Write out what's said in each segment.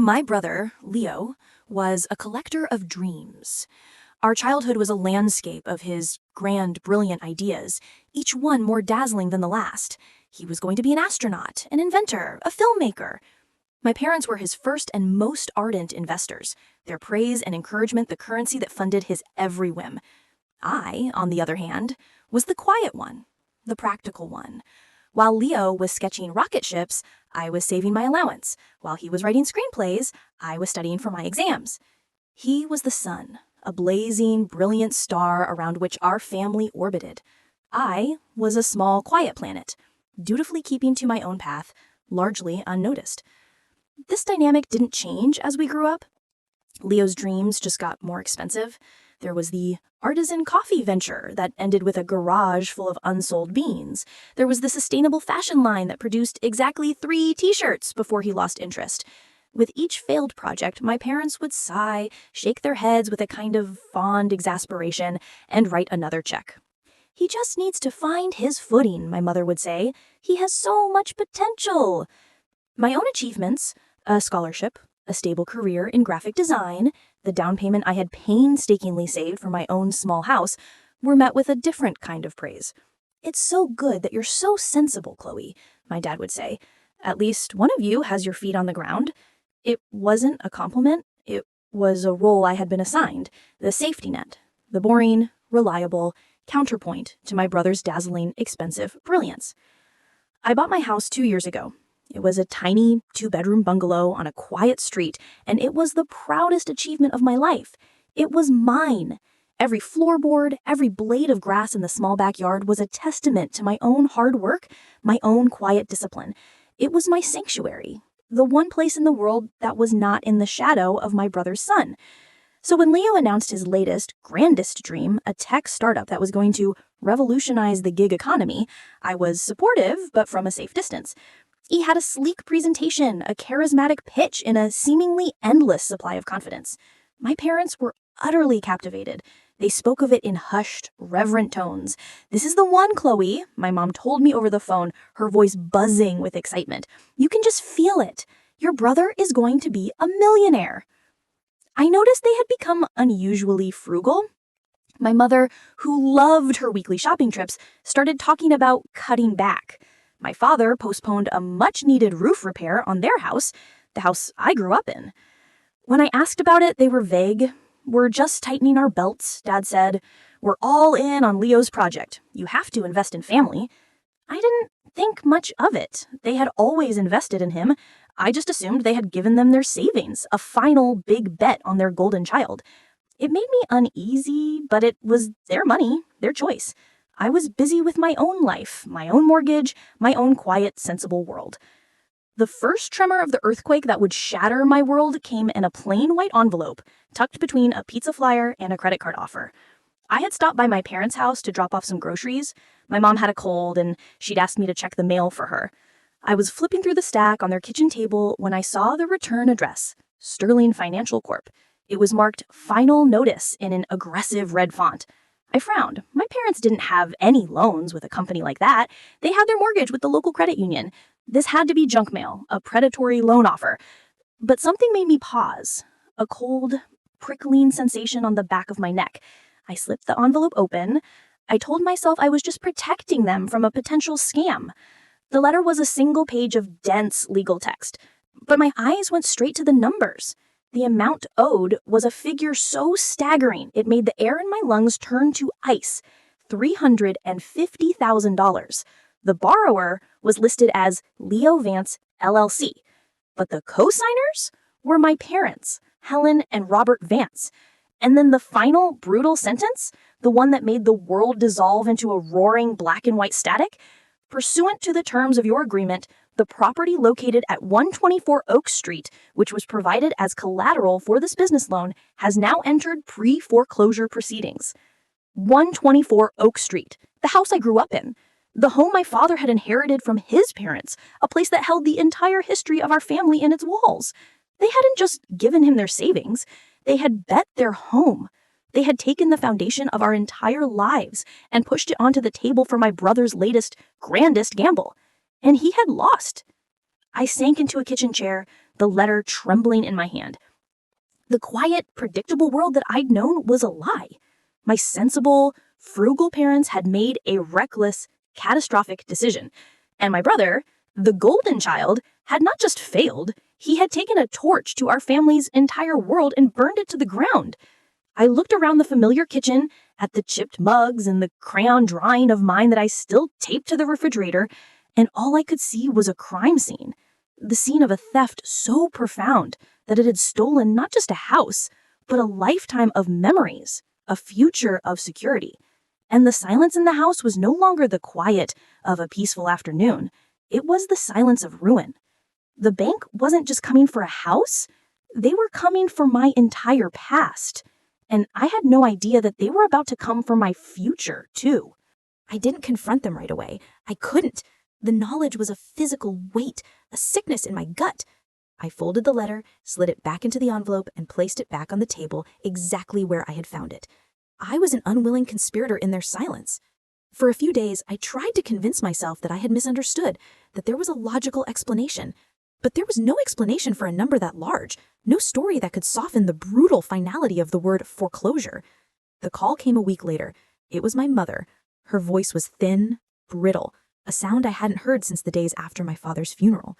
My brother, Leo, was a collector of dreams. Our childhood was a landscape of his grand, brilliant ideas, each one more dazzling than the last. He was going to be an astronaut, an inventor, a filmmaker. My parents were his first and most ardent investors, their praise and encouragement the currency that funded his every whim. I, on the other hand, was the quiet one, the practical one. While Leo was sketching rocket ships, I was saving my allowance. While he was writing screenplays, I was studying for my exams. He was the sun, a blazing, brilliant star around which our family orbited. I was a small, quiet planet, dutifully keeping to my own path, largely unnoticed. This dynamic didn't change as we grew up. Leo's dreams just got more expensive. There was the artisan coffee venture that ended with a garage full of unsold beans. There was the sustainable fashion line that produced exactly 3 t-shirts before he lost interest. With each failed project, my parents would sigh, shake their heads with a kind of fond exasperation, and write another check. "He just needs to find his footing," my mother would say. "He has so much potential." My own achievements, a scholarship, a stable career in graphic design, the down payment I had painstakingly saved for my own small house, were met with a different kind of praise. "It's so good that you're so sensible, Chloe," my dad would say. "At least one of you has your feet on the ground." It wasn't a compliment. It was a role I had been assigned, the safety net, the boring, reliable counterpoint to my brother's dazzling, expensive brilliance. I bought my house 2 years ago. It was a tiny 2-bedroom bungalow on a quiet street, and it was the proudest achievement of my life. It was mine. Every floorboard, every blade of grass in the small backyard was a testament to my own hard work, my own quiet discipline. It was my sanctuary, the one place in the world that was not in the shadow of my brother's sun. So when Leo announced his latest, grandest dream, a tech startup that was going to revolutionize the gig economy, I was supportive, but from a safe distance. He had a sleek presentation, a charismatic pitch, and a seemingly endless supply of confidence. My parents were utterly captivated. They spoke of it in hushed, reverent tones. "This is the one, Chloe," my mom told me over the phone, her voice buzzing with excitement. "You can just feel it. Your brother is going to be a millionaire." I noticed they had become unusually frugal. My mother, who loved her weekly shopping trips, started talking about cutting back. My father postponed a much-needed roof repair on their house, the house I grew up in. When I asked about it, they were vague. "We're just tightening our belts," Dad said. "We're all in on Leo's project. You have to invest in family." I didn't think much of it. They had always invested in him. I just assumed they had given them their savings, a final big bet on their golden child. It made me uneasy, but it was their money, their choice. I was busy with my own life, my own mortgage, my own quiet, sensible world. The first tremor of the earthquake that would shatter my world came in a plain white envelope, tucked between a pizza flyer and a credit card offer. I had stopped by my parents' house to drop off some groceries. My mom had a cold, and she'd asked me to check the mail for her. I was flipping through the stack on their kitchen table when I saw the return address, Sterling Financial Corp. It was marked Final Notice in an aggressive red font. I frowned. My parents didn't have any loans with a company like that. They had their mortgage with the local credit union. This had to be junk mail, a predatory loan offer. But something made me pause, a cold, prickling sensation on the back of my neck. I slipped the envelope open. I told myself I was just protecting them from a potential scam. The letter was a single page of dense legal text, but my eyes went straight to the numbers. The amount owed was a figure so staggering it made the air in my lungs turn to ice, $350,000. The borrower was listed as Leo Vance, LLC, but the co-signers were my parents, Helen and Robert Vance. And then the final brutal sentence, the one that made the world dissolve into a roaring black and white static, "Pursuant to the terms of your agreement, the property located at 124 Oak Street, which was provided as collateral for this business loan, has now entered pre-foreclosure proceedings." 124 Oak Street, the house I grew up in, the home my father had inherited from his parents, a place that held the entire history of our family in its walls. They hadn't just given him their savings, they had bet their home. They had taken the foundation of our entire lives and pushed it onto the table for my brother's latest, grandest gamble. And he had lost. I sank into a kitchen chair, the letter trembling in my hand. The quiet, predictable world that I'd known was a lie. My sensible, frugal parents had made a reckless, catastrophic decision. And my brother, the golden child, had not just failed, he had taken a torch to our family's entire world and burned it to the ground. I looked around the familiar kitchen, at the chipped mugs and the crayon drawing of mine that I still taped to the refrigerator, and all I could see was a crime scene. The scene of a theft so profound that it had stolen not just a house, but a lifetime of memories, a future of security. And the silence in the house was no longer the quiet of a peaceful afternoon. It was the silence of ruin. The bank wasn't just coming for a house, they were coming for my entire past. And I had no idea that they were about to come for my future, too. I didn't confront them right away. I couldn't. The knowledge was a physical weight, a sickness in my gut. I folded the letter, slid it back into the envelope, and placed it back on the table exactly where I had found it. I was an unwilling conspirator in their silence. For a few days, I tried to convince myself that I had misunderstood, that there was a logical explanation. But there was no explanation for a number that large, no story that could soften the brutal finality of the word foreclosure. The call came a week later. It was my mother. Her voice was thin, brittle, a sound I hadn't heard since the days after my father's funeral.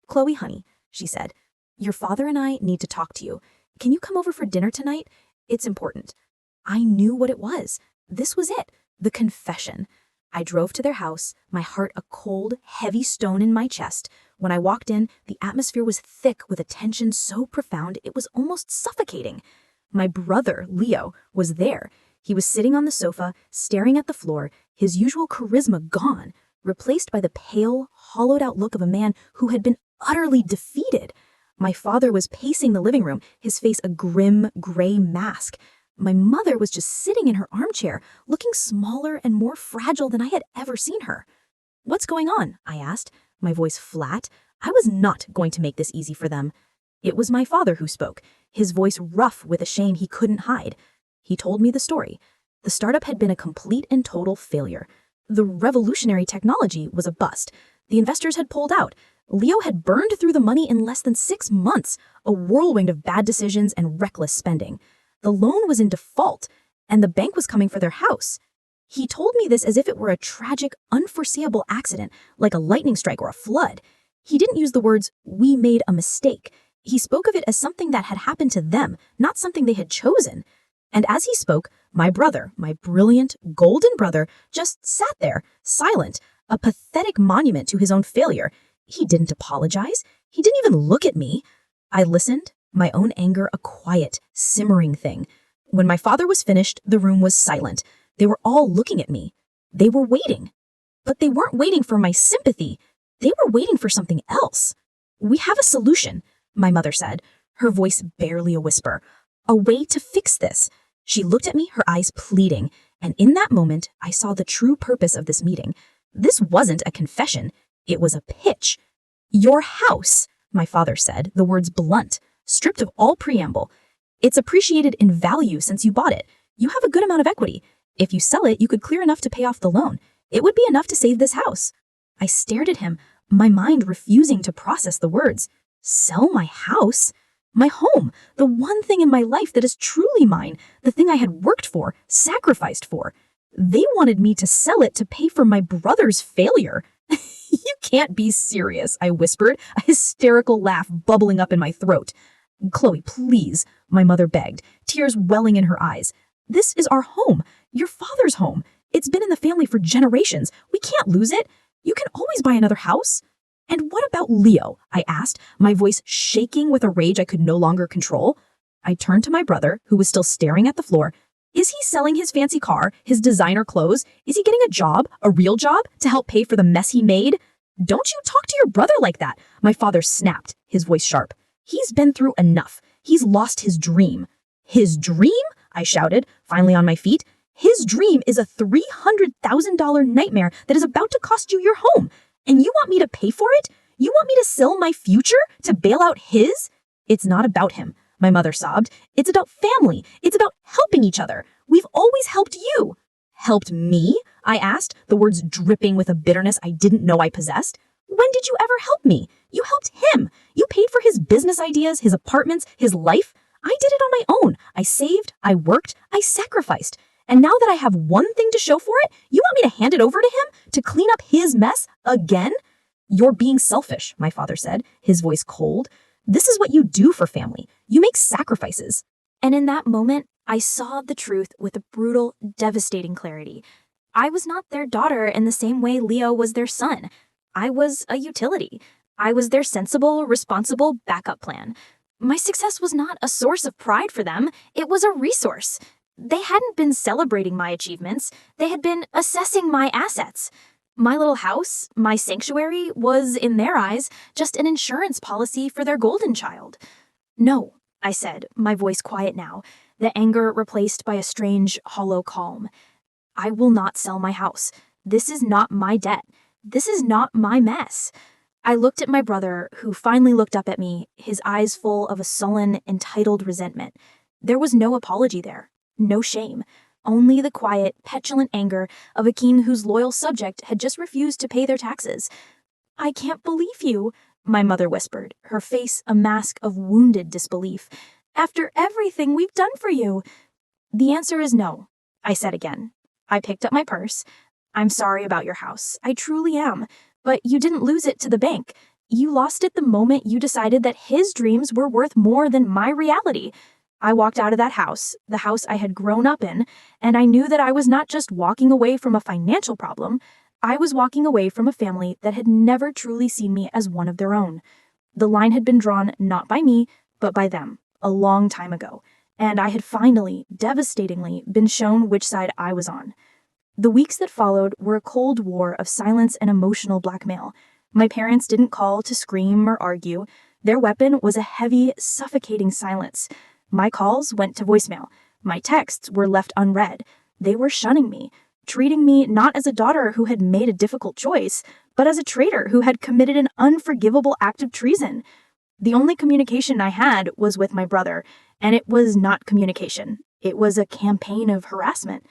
"Chloe, honey," she said, "your father and I need to talk to you. Can you come over for dinner tonight? It's important." I knew what it was. This was it, the confession. I drove to their house, my heart a cold, heavy stone in my chest. When I walked in, the atmosphere was thick with a tension so profound it was almost suffocating. My brother, Leo, was there. He was sitting on the sofa, staring at the floor, his usual charisma gone, replaced by the pale, hollowed-out look of a man who had been utterly defeated. My father was pacing the living room, his face a grim, gray mask. My mother was just sitting in her armchair, looking smaller and more fragile than I had ever seen her. "What's going on?" I asked, my voice flat. I was not going to make this easy for them. It was my father who spoke, his voice rough with a shame he couldn't hide. He told me the story. The startup had been a complete and total failure. The revolutionary technology was a bust. The investors had pulled out. Leo had burned through the money in less than 6 months, a whirlwind of bad decisions and reckless spending. The loan was in default, and the bank was coming for their house. He told me this as if it were a tragic, unforeseeable accident, like a lightning strike or a flood. He didn't use the words, "we made a mistake." He spoke of it as something that had happened to them, not something they had chosen. And as he spoke, my brother, my brilliant, golden brother, just sat there, silent, a pathetic monument to his own failure. He didn't apologize. He didn't even look at me. I listened, my own anger a quiet, simmering thing. When my father was finished, the room was silent. They were all looking at me. They were waiting. But they weren't waiting for my sympathy. They were waiting for something else. "We have a solution," my mother said, her voice barely a whisper. "A way to fix this." She looked at me, her eyes pleading, and in that moment, I saw the true purpose of this meeting. This wasn't a confession. It was a pitch. "Your house," my father said, the words blunt, stripped of all preamble. "It's appreciated in value since you bought it. You have a good amount of equity. If you sell it, you could clear enough to pay off the loan. It would be enough to save this house." I stared at him, my mind refusing to process the words. Sell my house? My home, the one thing in my life that is truly mine, the thing I had worked for, sacrificed for. They wanted me to sell it to pay for my brother's failure. "You can't be serious," I whispered, a hysterical laugh bubbling up in my throat. "Chloe, please," my mother begged, tears welling in her eyes. "This is our home, your father's home. It's been in the family for generations. We can't lose it. You can always buy another house." "And what about Leo?" I asked, my voice shaking with a rage I could no longer control. I turned to my brother, who was still staring at the floor. "Is he selling his fancy car, his designer clothes? Is he getting a job, a real job, to help pay for the mess he made?" "Don't you talk to your brother like that," my father snapped, his voice sharp. "He's been through enough. He's lost his dream." "His dream?" I shouted, finally on my feet. "His dream is a $300,000 nightmare that is about to cost you your home. And you want me to pay for it? You want me to sell my future to bail out his?" "It's not about him," my mother sobbed. "It's about family. It's about helping each other. We've always helped you." "Helped me?" I asked, the words dripping with a bitterness I didn't know I possessed. When did you ever help me? You helped him. You paid for his business ideas, his apartments, his life. I did it on my own. I saved, I worked, I sacrificed. And now that I have one thing to show for it, you want me to hand it over to him to clean up his mess again? You're being selfish, my father said, his voice cold. This is what you do for family. You make sacrifices. And in that moment, I saw the truth with a brutal, devastating clarity. I was not their daughter in the same way Leo was their son. I was a utility. I was their sensible, responsible backup plan. My success was not a source of pride for them. It was a resource. They hadn't been celebrating my achievements. They had been assessing my assets. My little house, my sanctuary, was, in their eyes, just an insurance policy for their golden child. No, I said, my voice quiet now, the anger replaced by a strange, hollow calm. I will not sell my house. This is not my debt. This is not my mess. I looked at my brother, who finally looked up at me, his eyes full of a sullen, entitled resentment. There was no apology there, no shame, only the quiet, petulant anger of a king whose loyal subject had just refused to pay their taxes. I can't believe you, my mother whispered, her face a mask of wounded disbelief. After everything we've done for you. The answer is no, I said again. I picked up my purse. I'm sorry about your house. I truly am. But you didn't lose it to the bank. You lost it the moment you decided that his dreams were worth more than my reality. I walked out of that house, the house I had grown up in, and I knew that I was not just walking away from a financial problem. I was walking away from a family that had never truly seen me as one of their own. The line had been drawn not by me, but by them, a long time ago, and I had finally, devastatingly, been shown which side I was on. The weeks that followed were a cold war of silence and emotional blackmail. My parents didn't call to scream or argue. Their weapon was a heavy, suffocating silence. My calls went to voicemail. My texts were left unread. They were shunning me, treating me not as a daughter who had made a difficult choice, but as a traitor who had committed an unforgivable act of treason. The only communication I had was with my brother, and it was not communication. It was a campaign of harassment.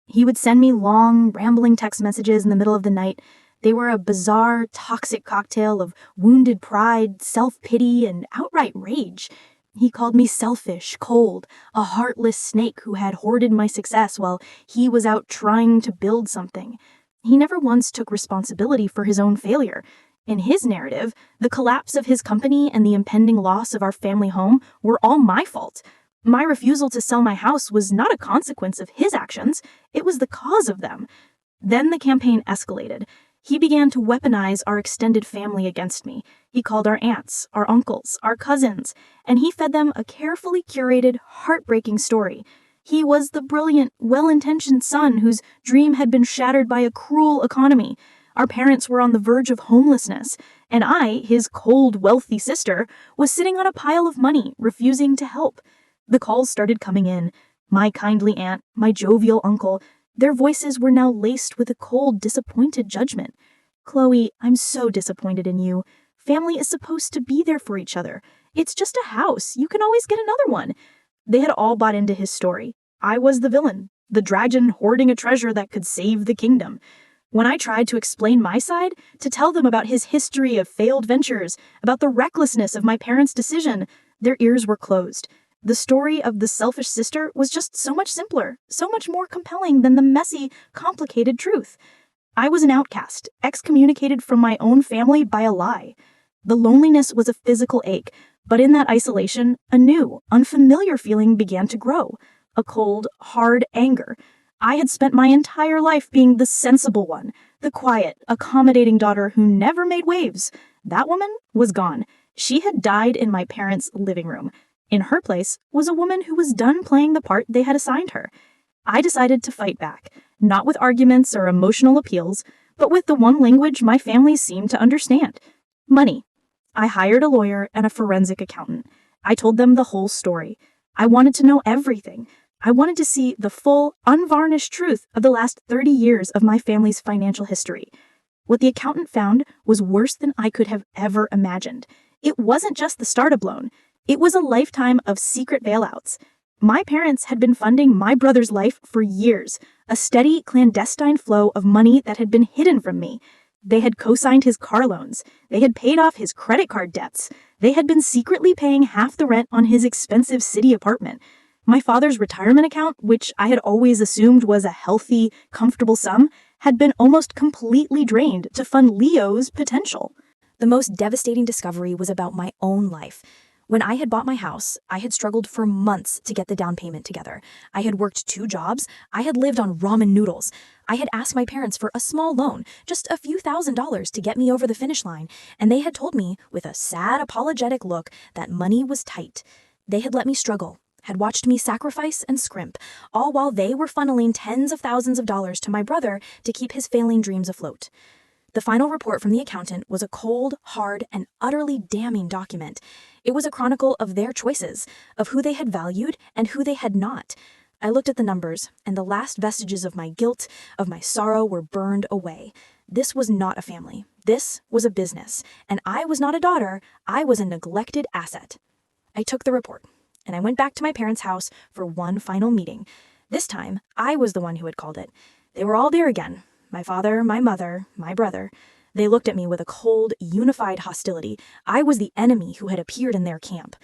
He would send me long, rambling text messages in the middle of the night. They were a bizarre, toxic cocktail of wounded pride, self-pity, and outright rage. He called me selfish, cold, a heartless snake who had hoarded my success while he was out trying to build something. He never once took responsibility for his own failure. In his narrative, the collapse of his company and the impending loss of our family home were all my fault. My refusal to sell my house was not a consequence of his actions, it was the cause of them. Then the campaign escalated. He began to weaponize our extended family against me. He called our aunts, our uncles, our cousins, and he fed them a carefully curated, heartbreaking story. He was the brilliant, well-intentioned son whose dream had been shattered by a cruel economy. Our parents were on the verge of homelessness, and I, his cold, wealthy sister, was sitting on a pile of money, refusing to help. The calls started coming in. My kindly aunt, my jovial uncle, their voices were now laced with a cold, disappointed judgment. Chloe, I'm so disappointed in you. Family is supposed to be there for each other. It's just a house. You can always get another one. They had all bought into his story. I was the villain, the dragon hoarding a treasure that could save the kingdom. When I tried to explain my side, to tell them about his history of failed ventures, about the recklessness of my parents' decision, their ears were closed. The story of the selfish sister was just so much simpler, so much more compelling than the messy, complicated truth. I was an outcast, excommunicated from my own family by a lie. The loneliness was a physical ache, but in that isolation, a new, unfamiliar feeling began to grow. A cold, hard anger. I had spent my entire life being the sensible one, the quiet, accommodating daughter who never made waves. That woman was gone. She had died in my parents' living room. In her place was a woman who was done playing the part they had assigned her. I decided to fight back, not with arguments or emotional appeals, but with the one language my family seemed to understand: money. I hired a lawyer and a forensic accountant. I told them the whole story. I wanted to know everything. I wanted to see the full, unvarnished truth of the last 30 years of my family's financial history. What the accountant found was worse than I could have ever imagined. It wasn't just the startup loan. It was a lifetime of secret bailouts. My parents had been funding my brother's life for years, a steady, clandestine flow of money that had been hidden from me. They had co-signed his car loans. They had paid off his credit card debts. They had been secretly paying half the rent on his expensive city apartment. My father's retirement account, which I had always assumed was a healthy, comfortable sum, had been almost completely drained to fund Leo's potential. The most devastating discovery was about my own life. When I had bought my house, I had struggled for months to get the down payment together. I had worked 2 jobs. I had lived on ramen noodles. I had asked my parents for a small loan, just a few $1,000s to get me over the finish line, and they had told me, with a sad, apologetic look, that money was tight. They had let me struggle, had watched me sacrifice and scrimp, all while they were funneling tens of thousands of dollars to my brother to keep his failing dreams afloat. The final report from the accountant was a cold, hard, and utterly damning document. It was a chronicle of their choices, of who they had valued and who they had not. I looked at the numbers, and the last vestiges of my guilt, of my sorrow, were burned away. This was not a family. This was a business. And I was not a daughter. I was a neglected asset. I took the report, and I went back to my parents' house for one final meeting. This time, I was the one who had called it. They were all there again. My father, my mother, my brother. They looked at me with a cold, unified hostility. I was the enemy who had appeared in their camp.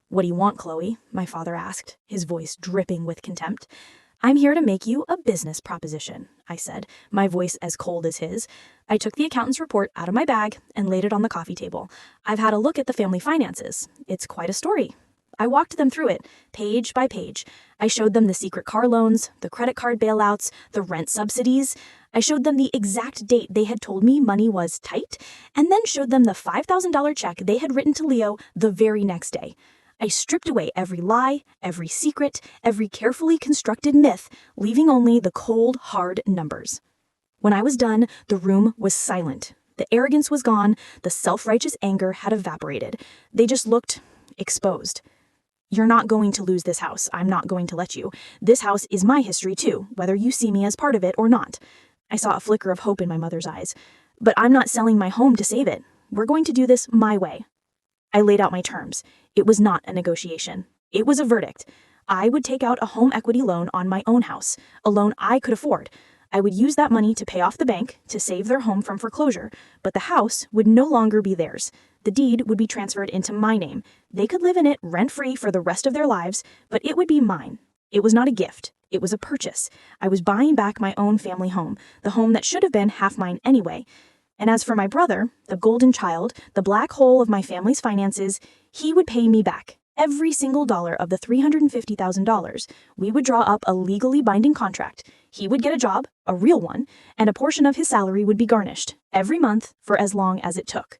"What do you want, Chloe?" my father asked, his voice dripping with contempt. "I'm here to make you a business proposition," I said, my voice as cold as his. I took the accountant's report out of my bag and laid it on the coffee table. "I've had a look at the family finances. It's quite a story." I walked them through it, page by page. I showed them the secret car loans, the credit card bailouts, the rent subsidies. I showed them the exact date they had told me money was tight, and then showed them the $5,000 check they had written to Leo the very next day. I stripped away every lie, every secret, every carefully constructed myth, leaving only the cold, hard numbers. When I was done, the room was silent. The arrogance was gone. The self-righteous anger had evaporated. They just looked exposed. "You're not going to lose this house. I'm not going to let you. This house is my history too, whether you see me as part of it or not." I saw a flicker of hope in my mother's eyes. "But I'm not selling my home to save it. We're going to do this my way." I laid out my terms. It was not a negotiation. It was a verdict. I would take out a home equity loan on my own house, a loan I could afford. I would use that money to pay off the bank, to save their home from foreclosure, but the house would no longer be theirs. The deed would be transferred into my name. They could live in it rent-free for the rest of their lives, but it would be mine. It was not a gift. It was a purchase. I was buying back my own family home, the home that should have been half mine anyway. And as for my brother, the golden child, the black hole of my family's finances, he would pay me back. Every single dollar of the $350,000. We would draw up a legally binding contract. He would get a job, a real one, and a portion of his salary would be garnished every month for as long as it took.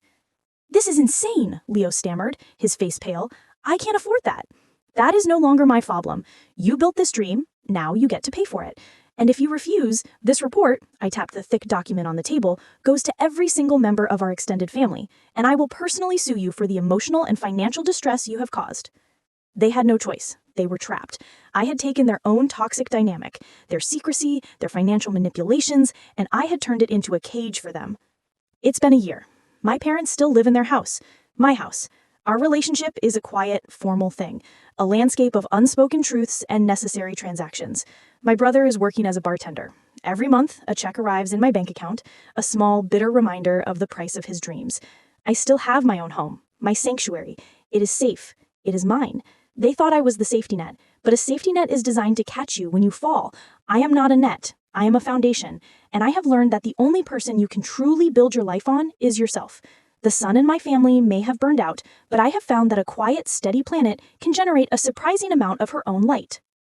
"This is insane," Leo stammered, his face pale. "I can't afford that." "That is no longer my problem. You built this dream. Now you get to pay for it. And if you refuse, this report," I tapped the thick document on the table, "goes to every single member of our extended family, and I will personally sue you for the emotional and financial distress you have caused." They had no choice. They were trapped. I had taken their own toxic dynamic, their secrecy, their financial manipulations, and I had turned it into a cage for them. It's been a year. My parents still live in their house, my house. Our relationship is a quiet, formal thing, a landscape of unspoken truths and necessary transactions. My brother is working as a bartender. Every month, a check arrives in my bank account, a small, bitter reminder of the price of his dreams. I still have my own home, my sanctuary. It is safe. It is mine. They thought I was the safety net, but a safety net is designed to catch you when you fall. I am not a net. I am a foundation, and I have learned that the only person you can truly build your life on is yourself. The sun in my family may have burned out, but I have found that a quiet, steady planet can generate a surprising amount of her own light.